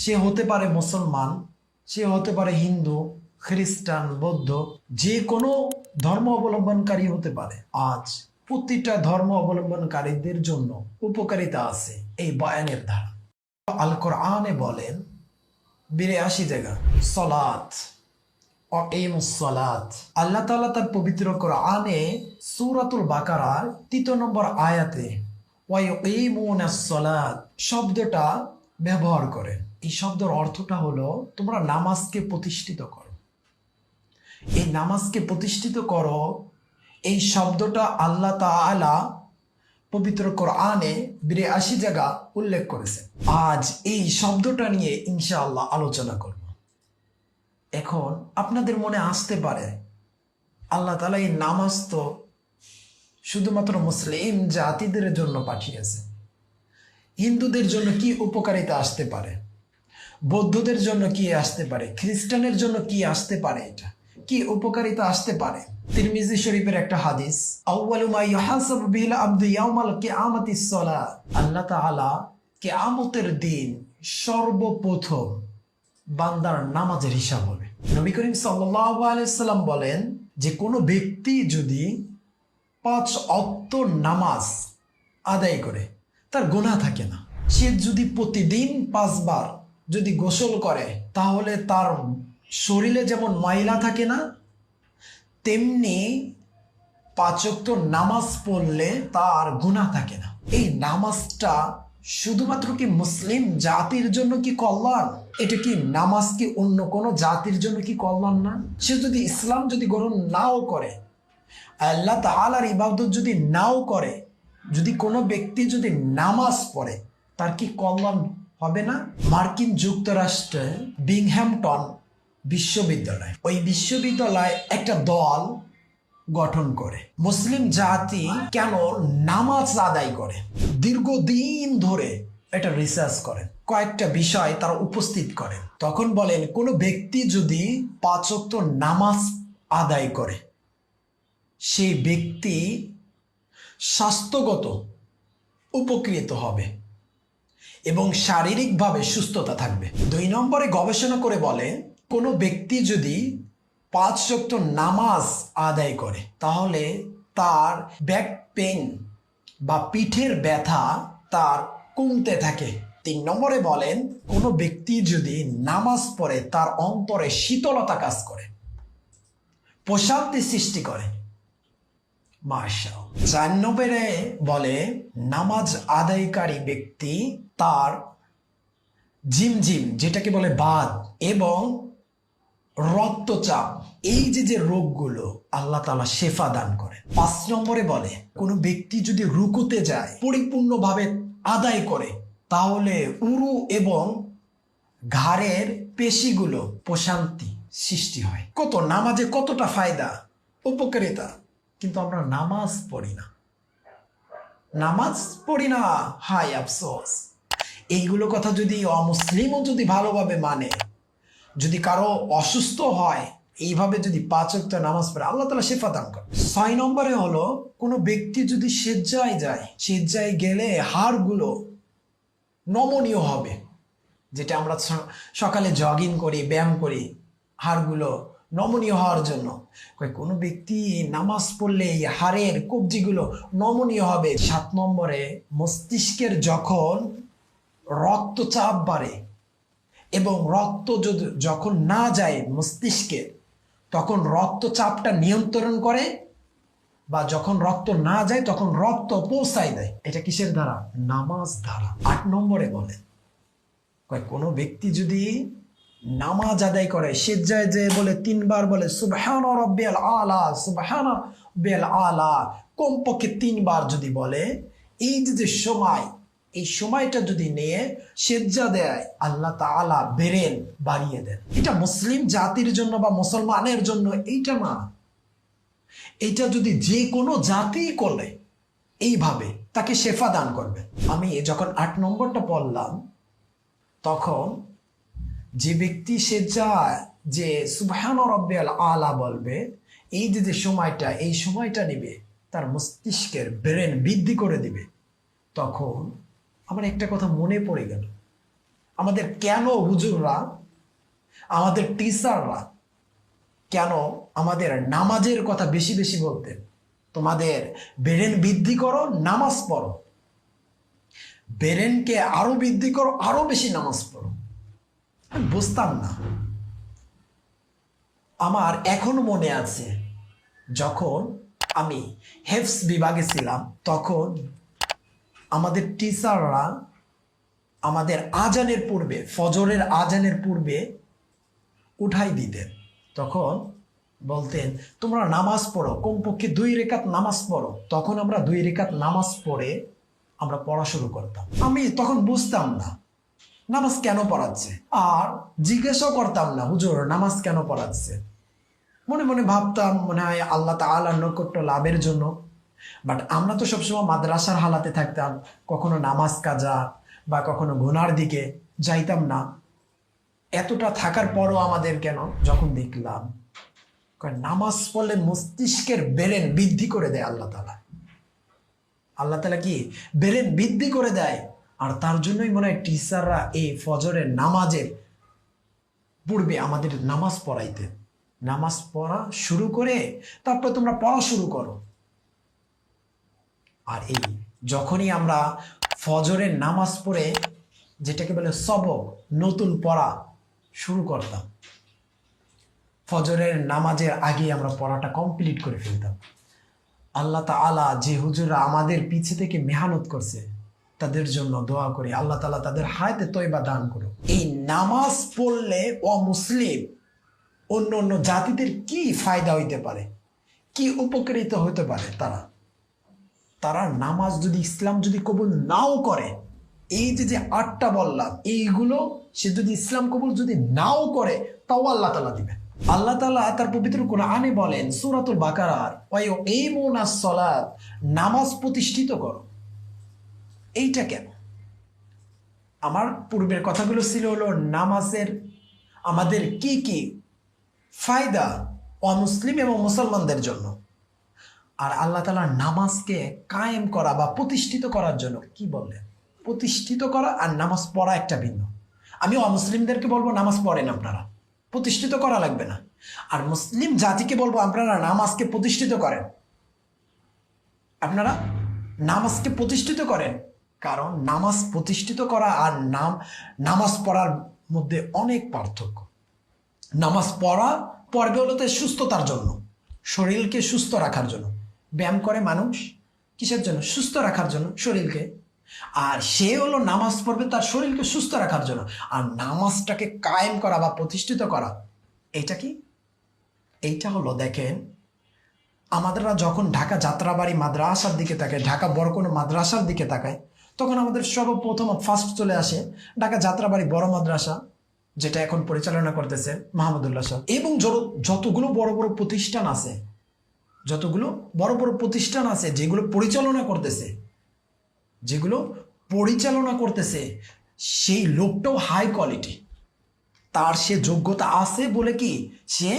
সে হতে পারে মুসলমান, সে হতে পারে হিন্দু, খ্রিস্টান, বৌদ্ধ, যে কোনো ধর্ম অবলম্বনকারী হতে পারে। আজ প্রতিটা ধর্ম অবলম্বনকারীদের জন্য উপকারিতা আছে এই বয়ানের দ্বারা। আল কোরআনে বলেন ৮২ জায়গা সলাত, অকিমুস-সলাত। আল্লাহ তাআলা তার পবিত্র কোরআনে সূরাতুল বাকারার ৩ নম্বর আয়াতে ওয়ায়ুকিমুনাস-সলাত শব্দটা ব্যবহার করেন। এই শব্দের অর্থটা হলো তোমরা নামাজকে প্রতিষ্ঠিত করো। এই নামাজকে প্রতিষ্ঠিত করো, এই শব্দটা আল্লাহ তাআলা পবিত্র কোরআনে ৮২ জায়গা উল্লেখ করেছেন। আজ এই শব্দটা নিয়ে ইনশাআল্লাহ আলোচনা করব। এখন আপনাদের মনে আসতে পারে আল্লাহ তাআলা এই নামাজ তো শুধুমাত্র মুসলিম জাতিদের জন্য পাঠিয়েছে, হিন্দুদের জন্য কি উপকারিতা আসতে পারে, বৌদ্ধদের জন্য কি আসতে পারে, খ্রিস্টানের জন্য কি আসতে পারে, এটা কি উপকারিতা আসতে পারে? তিরমিজি শরীফের একটা হাদিস, আউয়ালু মা ইউহাসাবু বিল আবদু ইয়াউমাল কিয়ামাতিস সালাহ। আল্লাহ তাআলা কিয়ামতের দিন সর্বপ্রথম বান্দার নামাজের হিসাব হবে। নবী করিম সাল্লাল্লাহু আলাইহি সাল্লাম বলেন যে কোনো ব্যক্তি যদি ৫ ওয়াক্ত নামাজ আদায় করে তার গুনাহ থাকে না। সে যদি প্রতিদিন ৫ বার যদি গোসল করে তাহলে তার শরীরে যেমন ময়লা থাকে না, তেমনি ৫ ওয়াক্ত নামাজ পড়লে তার গুনাহ থাকে না। এই নামাজটা শুধুমাত্র কি মুসলিম জাতির জন্য কি কল্যাণ? এটা কি নামাজ কি অন্য কোনো জাতির জন্য কি কল্যাণ না? সে যদি ইসলাম যদি গ্রহণ নাও করে, আল্লাহ তাআলার ইবাদত যদি নাও করে, যদি কোনো ব্যক্তি যদি নামাজ পড়ে তার কি কল্যাণ হবে না? মার্কিন যুক্তরাষ্ট্রে বিংহ্যামটন বিশ্ববিদ্যালয়, ওই বিশ্ববিদ্যালয় একটা দল গঠন করে মুসলিম জাতি কেন নামাজ আদায় করে দীর্ঘদিন ধরে এটা রিসার্চ করেন, কয়েকটা বিষয় তারা উপস্থিত করেন। তখন বলেন কোনো ব্যক্তি যদি ৫ ওয়াক্ত নামাজ আদায় করে সেই ব্যক্তি স্বাস্থ্যগত উপকৃত হবে এবং শারীরিকভাবে সুস্থতা থাকবে। ২ নম্বরে গবেষণা করে বলে কোনো ব্যক্তি যদি ৫ ওয়াক্ত নামাজ আদায় করে তাহলে তার ব্যাক পেইন বা পিঠের ব্যথা তার কমতে থাকে। ৩ নম্বরে বলেন কোনো ব্যক্তি যদি নামাজ পড়ে তার অন্তরে শীতলতা কাজ করে, প্রশান্তি সৃষ্টি করে। মাশাআল্লাহ। ৪ নম্বরে বলে নামাজ আদায়কারী ব্যক্তি তার ঝিমঝিম যেটাকে বলে বাত এবং রক্তচাপ, এই যে রোগগুলো আল্লাহ তাআলা শেফা দান করেন। ৫ নম্বরে বলে কোনো ব্যক্তি যদি রুকুতে যায় পরিপূর্ণভাবে আদায় করে তাহলে উরু এবং ঘাড়ের পেশিগুলো প্রশান্তি সৃষ্টি হয়। কত নামাজে কতটা ফায়দা উপকারিতা, কিন্তু আমরা নামাজ পড়ি না, নামাজ পড়ি না, হায় আফসোস। এইগুলো কথা যদি অমুসলিমও যদি ভালোভাবে মানে, যদি কারো অসুস্থ হয় এইভাবে যদি ৫ ওয়াক্ত নামাজ পড়ে আল্লাহ তাআলা শেফা দান করে। ৬ নম্বরে হলো কোনো ব্যক্তি যদি সেজ্জায় যায়, সেজ্জায় গেলে হাড়গুলো নমনীয় হবে। যেটা আমরা সকালে জগিং করি, ব্যায়াম করি হাড়গুলো নমনীয় হওয়ার জন্য, কোনো ব্যক্তি নামাজ পড়লে এই হাড়ের কবজিগুলো নমনীয় হবে। ৭ নম্বরে মস্তিষ্কের যখন রক্তচাপ বাড়ে এবং রক্ত যখন না যায় মস্তিষ্কে তখন রক্তচাপটা নিয়ন্ত্রণ করে, বা যখন রক্ত না যায় তখন রক্ত পৌঁছায় দেয়। এটা কিসের দ্বারা? নামাজ দ্বারা। ৮ নম্বরে বলে কোনো ব্যক্তি যদি নামাজ আদায় করে সেজ্জায় যে বলে ৩ বার বলে সুবহানা রাব্বিয়াল আলা, সুবহানা রাব্বিয়াল আলা, কমপক্ষে ৩ বার যদি বলে, এই যে সময়, এই সময়টা যদি নিয়ে সেজ্জা দেয় আল্লাহ তাআলা বেরেন বাড়িয়ে দেন। এটা মুসলিম জাতির জন্য বা মুসলমানের জন্য এইটা না, এটা যদি যে কোনো জাতি করলে এইভাবে তাকে শেফা দান করবে। আমি যখন ৮ নম্বরটা পড়লাম তখন যে ব্যক্তি সেজ্জা যে সুবহানা রাব্বিয়াল আলা বলবে, এই যে সময়টা, এই সময়টা নেবে তার মস্তিষ্কের ব্রেন বৃদ্ধি করে দিবে। তখন আমার একটা কথা মনে পড়ে গেল, আমাদের কেন হুজুররা, আমাদের টিচাররা কেন আমাদের নামাজের কথা বেশি বেশি বলতেন? তোমাদের ব্রেন বৃদ্ধি করো, নামাজ পড়ো, ব্রেনকে আরো বৃদ্ধি করো, আরো বেশি নামাজ পড়ো। আমি বুঝতাম না। আমার এখনো মনে আছে, যখন আমি হেফস বিভাগে ছিলাম, তখন আমাদের টিচাররা আমাদের আজানের পূর্বে, ফজরের আজানের পূর্বে উঠাই দিতেন। তখন বলতেন, তোমরা নামাজ পড়ো, কমপক্ষে 2 রেকাত নামাজ পড়ো। তখন আমরা 2 রেকাত নামাজ পড়ে আমরা পড়া শুরু করতাম। আমি তখন বুঝতাম না নামাজ কেন পড়াচ্ছে, আর জিজ্ঞাসাও করতাম না হুজুর নামাজ কেন পড়াচ্ছে। মনে মনে ভাবতাম মনে হয় আল্লাহ তাআলার নৈকট্য লাভের জন্য। বাট আমরা তো সবসময় মাদ্রাসার হালাতে থাকতাম, কখনো নামাজ কাজা বা কখনো গুনার দিকে যাইতাম না। এতটা থাকার পরও আমাদের কেন, যখন দেখলাম নামাজ পড়লে মস্তিষ্কের ব্রেন বৃদ্ধি করে দেয় আল্লাহ তাআলা। আল্লাহ তাআলা কি ব্রেন বৃদ্ধি করে দেয়, আর তার জন্যই মনে হয় টিচাররা এই ফজরের নামাজের পূর্বে আমাদের নামাজ পড়াইতেন। নামাজ পড়া শুরু করে তারপর তোমরা পড়া শুরু করো। আর এই যখনই আমরা ফজরের নামাজ পড়ে, যেটাকে বলে সবক, নতুন পড়া শুরু করতাম, ফজরের নামাজের আগে আমরা পড়াটা কমপ্লিট করে ফেলতাম। আল্লাহ তাআলা যে হুজুররা আমাদের পিছে থেকে মেহনত করছে, তাদের জন্য দোয়া করি আল্লাহ তাআলা তাদের হায়াতে তয়বা দান করুক। এই নামাজ পড়লে অমুসলিম অন্য অন্য জাতিদের কি ফায়দা হইতে পারে, কি উপকৃত হতে পারে? তারা নামাজ যদি, ইসলাম যদি কবুল নাও করে, এই যে 8টা বললাম, এইগুলো সে যদি ইসলাম কবুল যদি নাও করে, তাও আল্লাহ তাআলা দিবেন। আল্লাহ তাআলা তার পবিত্র কোরআনে বলেন সূরাতুল বাকারার, ওয়ায়ুকিমুনাস সালাত, নামাজ প্রতিষ্ঠিত করো। এইটা কেন? আমার পূর্বের কথাগুলো ছিল হলো নামাজের আমাদের কি কি ফায়দা অমুসলিম এবং মুসলমানদের জন্য, আর আল্লাহ তাআলা নামাজকে কায়েম করা বা প্রতিষ্ঠিত করার জন্য কি বললেন? প্রতিষ্ঠিত করা আর নামাজ পড়া একটা ভিন্ন। আমি অমুসলিমদেরকে বলবো নামাজ পড়েন আপনারা, প্রতিষ্ঠিত করা লাগবে না। আর মুসলিম জাতিকে বলবো আপনারা নামাজকে প্রতিষ্ঠিত করেন, আপনারা নামাজকে প্রতিষ্ঠিত করেন। কারণ নামাজ প্রতিষ্ঠিত করা আর নামাজ পড়ার মধ্যে অনেক পার্থক্য। নামাজ পড়বে হলো তো সুস্থতার জন্য, শরীরকে সুস্থ রাখার জন্য। ব্যায়াম করে মানুষ কিসের জন্য? সুস্থ রাখার জন্য শরীরকে। আর সে হলো নামাজ পড়বে তার শরীরকে সুস্থ রাখার জন্য। আর নামাজটাকে কায়েম করা বা প্রতিষ্ঠিত করা, এইটা কি? এইটা হলো, দেখেন আমাদেররা যখন ঢাকা যাত্রাবাড়ি মাদ্রাসার দিকে তাকায়, ঢাকা বড় কোনো মাদ্রাসার দিকে তাকায়, তখন আমাদের সর্বপ্রথম ফার্স্ট চলে আসে ঢাকা যাত্রাবাড়ি বড় মাদ্রাসা, যেটা এখন পরিচালনা করতেছে মাহমুদুল্লাহ সাহেব। এবং যতগুলো বড় বড় প্রতিষ্ঠান আছে, যতগুলো বড় বড় প্রতিষ্ঠান আছে যেগুলো পরিচালনা করতেছে, সেই লোকটাও হাই কোয়ালিটি, তার সে যোগ্যতা আছে বলে কি সে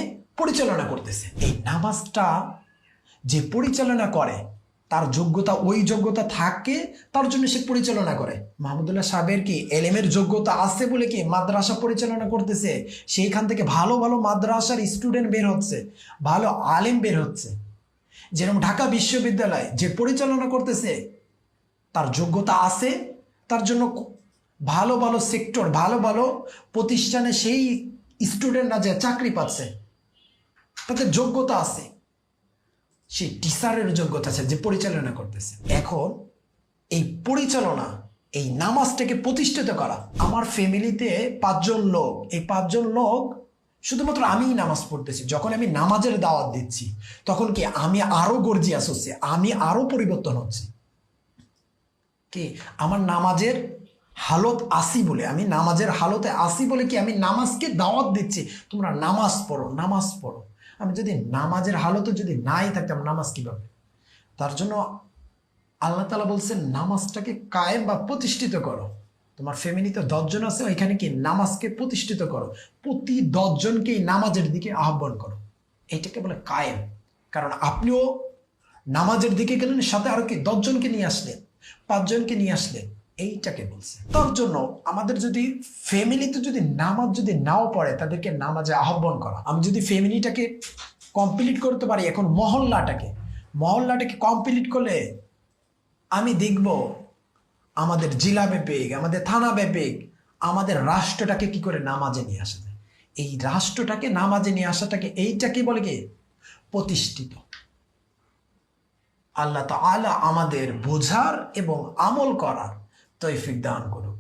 পরিচালনা করতেছে। এই নামাজটা যে পরিচালনা করে তার যোগ্যতা, ওই যোগ্যতা থাকে, তার জন্য সে পরিচালনা করে। মাহমুদুল্লাহ সাহেবের কি এলেমের যোগ্যতা আছে বলে কি মাদ্রাসা পরিচালনা করতেছে, সেইখান থেকে ভালো ভালো মাদ্রাসার স্টুডেন্ট বের হচ্ছে, ভালো আলেম বের হচ্ছে। যেরকম ঢাকা বিশ্ববিদ্যালয় যে পরিচালনা করতেছে, তার যোগ্যতা আছে, তার জন্য ভালো ভালো সেক্টর, ভালো ভালো প্রতিষ্ঠানে সেই স্টুডেন্টরা যে চাকরি পাচ্ছে, তাদের যোগ্যতা আছে। সেই টিচারের যোগ্যতা আছে যে পরিচালনা করতেছে। এখন এই পরিচালনা, এই নামাজটাকে প্রতিষ্ঠিত করা। আমার ফ্যামিলিতে 5 জন লোক, এই 5 জন লোক শুধুমাত্র আমিই নামাজ পড়তেছি। যখন আমি নামাজের দাওয়াত দিচ্ছি, তখন কি আমি আরো গর্জিয়াস হচ্ছে, আমি আরো পরিবর্তন হচ্ছি। কি আমার নামাজের হালত আসি বলে, আমি নামাজের হালতে আসি বলে কি আমি নামাজকে দাওয়াত দিচ্ছি, তোমরা নামাজ পড়ো, নামাজ পড়ো। আমি যদি নামাজের হালতে যদি নাই থাকতাম, নামাজ কিভাবে? তার জন্য আল্লাহ তাআলা বলছেন নামাজটাকে কায়েম বা প্রতিষ্ঠিত করো। তোমার ফ্যামিলিতে 10 জন আছে, ওইখানে কি নামাজকে প্রতিষ্ঠিত করো, প্রতি 10 জনকেই নামাজের দিকে আহ্বান করো। এটাকে বলে কায়েম। কারণ আপনিও নামাজের দিকে গেলেন, সাথে আরো কি 10 জনকে নিয়ে আসলেন, 5 জনকে নিয়ে আসলেন। এইটাকে বলছে। তার জন্য আমাদের যদি ফ্যামিলিতে যদি নামাজ যদি নাও পড়ে তাদেরকে নামাজে আহ্বান করা। আমি যদি ফ্যামিলিটাকে কমপ্লিট করতে পারি, এখন মহল্লাটাকে কমপ্লিট করলে আমি দেখব আমাদের জেলা ব্যাপক, আমাদের থানা ব্যাপক, আমাদের রাষ্ট্রটাকে কি করে নামাজে নিয়ে আসা যায়। এই রাষ্ট্রটাকে নামাজে নিয়ে আসাটাকে এইটাকে বলে কি প্রতিষ্ঠিত। আল্লাহ তাআলা আমাদের বোঝার এবং আমল করার তৌফিক দান করুক।